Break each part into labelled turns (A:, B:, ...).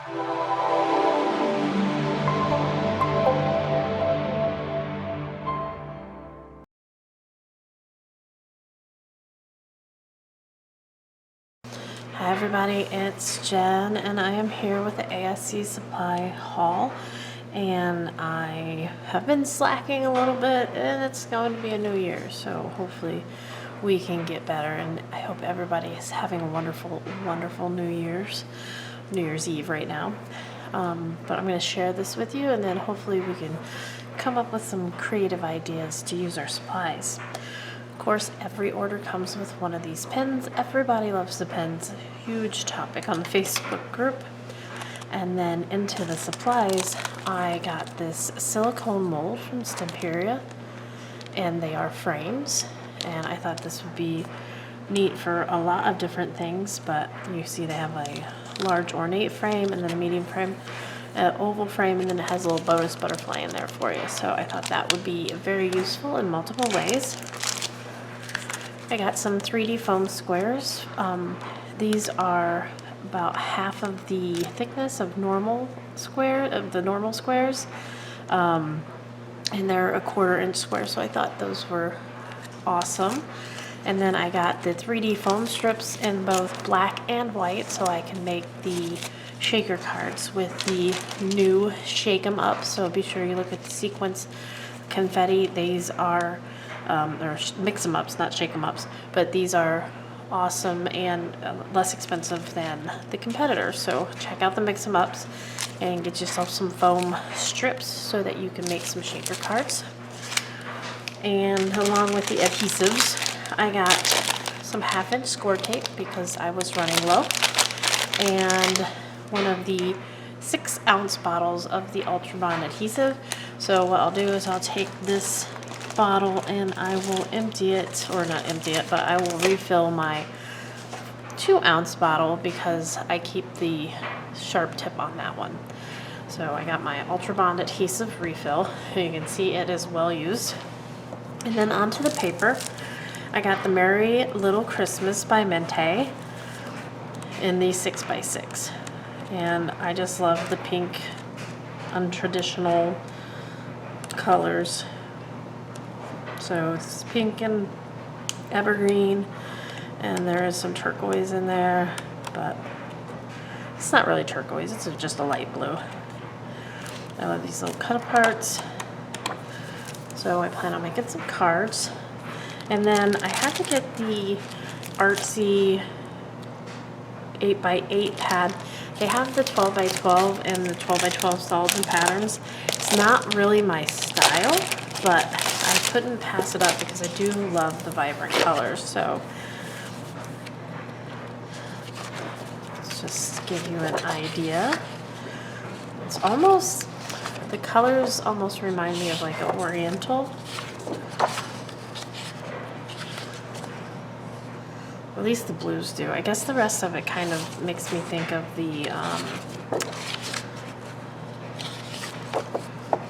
A: Hi everybody, it's Jen and I am here with the ASC supply haul, and I have been slacking a little bit and it's going to be a new year, so hopefully we can get better, and I hope everybody is having a wonderful New Year's Eve right now. But I'm going to share this with you, and then hopefully we can come up with some creative ideas to use our supplies. Of course, every order comes with one of these pins. Everybody loves the pins. A huge topic on the Facebook group. And then into the supplies, I got this silicone mold from Stemperia, and they are frames. And I thought this would be neat for a lot of different things, but you see they have a large ornate frame and then a medium frame, an oval frame, and then it has a little bonus butterfly in there for you. So I thought that would be very useful in multiple ways. I got some 3D foam squares. These are about half of the thickness of the normal squares, and they're a 1/4 inch square, so I thought those were awesome. And then I got the 3D foam strips in both black and white, so I can make the shaker cards with the new Shake 'em Up. So be sure you look at the sequence confetti. These are or mix 'em ups, not shake 'em ups, but these are awesome and less expensive than the competitors. So check out the mix 'em ups and get yourself some foam strips so that you can make some shaker cards. And along with the adhesives, I got some 1/2 inch score tape because I was running low, and one of the 6-ounce bottles of the Ultra Bond adhesive. So what I'll do is I'll take this bottle and I will empty it, or not empty it, but I will refill my 2-ounce bottle because I keep the sharp tip on that one. So I got my Ultra Bond adhesive refill. You can see it is well used. And then onto the paper, I got the Merry Little Christmas by Mente in the 6x6. And I just love the pink, untraditional colors. So it's pink and evergreen, and there is some turquoise in there, but it's not really turquoise, it's just a light blue. I love these little cut aparts. So I plan on making some cards. And then I had to get the artsy 8x8 pad. They have the 12x12 and the 12x12 solids and patterns. It's not really my style, but I couldn't pass it up because I do love the vibrant colors. So let's just give you an idea. It's almost, the colors almost remind me of like an oriental. At least the blues do. I guess the rest of it kind of makes me think of the,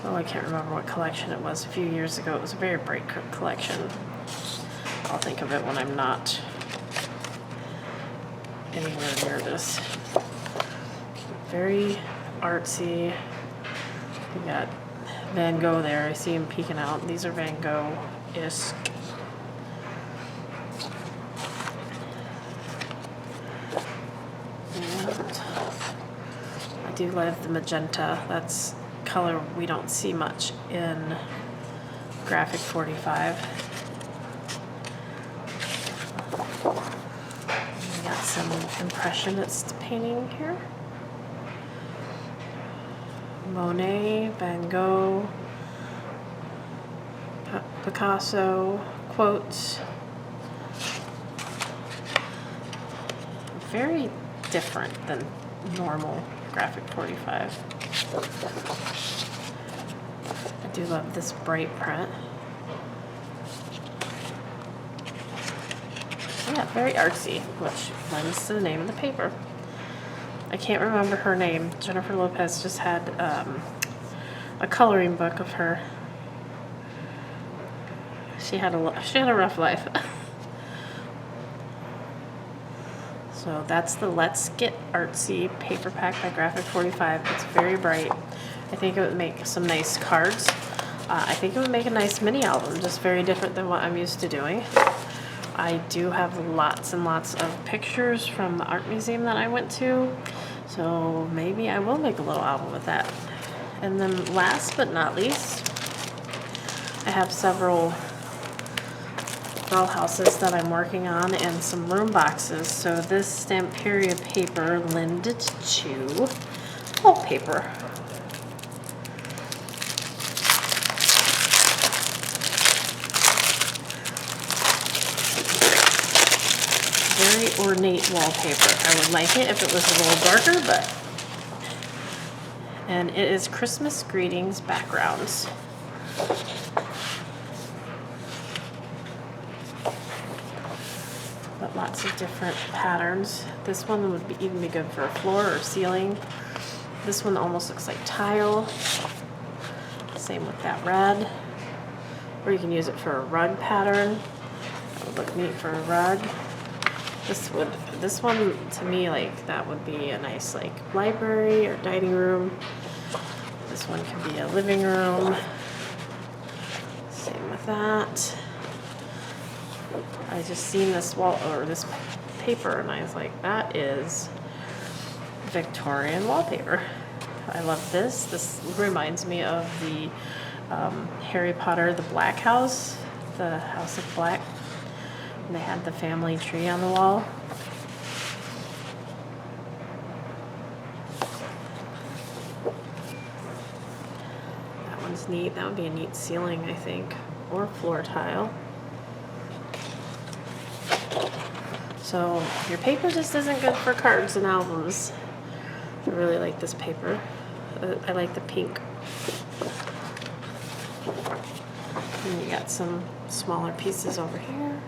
A: oh, I can't remember what collection it was. A few years ago, it was a very bright collection. I'll think of it when I'm not anywhere near this. Very artsy. We got Van Gogh there. I see him peeking out. These are Van Gogh-esque. I do love the magenta. That's color we don't see much in Graphic 45. We got some impressionist painting here. Monet, Van Gogh, Picasso, quotes. Very different than normal Graphic 45. I do love this bright print. Yeah, very artsy, which lends to the name of the paper. I can't remember her name. Jennifer Lopez just had a coloring book of her. She had a rough life. So So that's the Let's Get Artsy paper pack by Graphic 45. It's very bright. I think it would make some nice cards. I think it would make a nice mini album, just very different than what I'm used to doing. I do have lots and lots of pictures from the art museum that I went to, so maybe I will make a little album with that. And then last but not least, I have several doll houses that I'm working on and some room boxes. So this stamp period paper lended to wallpaper. Very ornate wallpaper. I would like it if it was a little darker, but... And it is Christmas greetings backgrounds. But lots of different patterns. This one would even be good for a floor or ceiling. This one almost looks like tile. Same with that red. Or you can use it for a rug pattern. That would look neat for a rug. This one to me, like, that would be a nice like library or dining room. This one could be a living room. Same with that. I just seen this wall or this paper and I was like, that is Victorian wallpaper. I love this. This reminds me of the Harry Potter, the Black House, the House of Black. And they had the family tree on the wall. That one's neat. That would be a neat ceiling, I think, or floor tile. So your paper just isn't good for cards and albums. I really like this paper. I like the pink. And you got some smaller pieces over here.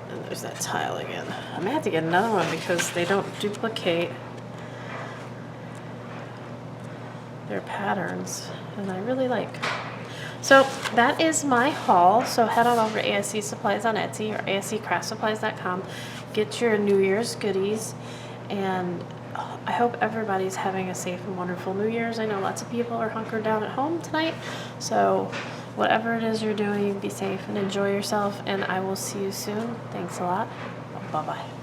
A: And there's that tile again. I may have to get another one because they don't duplicate their patterns, and I really like. So that is my haul. So head on over to ASC Supplies on Etsy or asccraftsupplies.com. Get your New Year's goodies, and I hope everybody's having a safe and wonderful New Year's. I know lots of people are hunkered down at home tonight, so whatever it is you're doing, be safe and enjoy yourself, and I will see you soon. Thanks a lot. Bye-bye.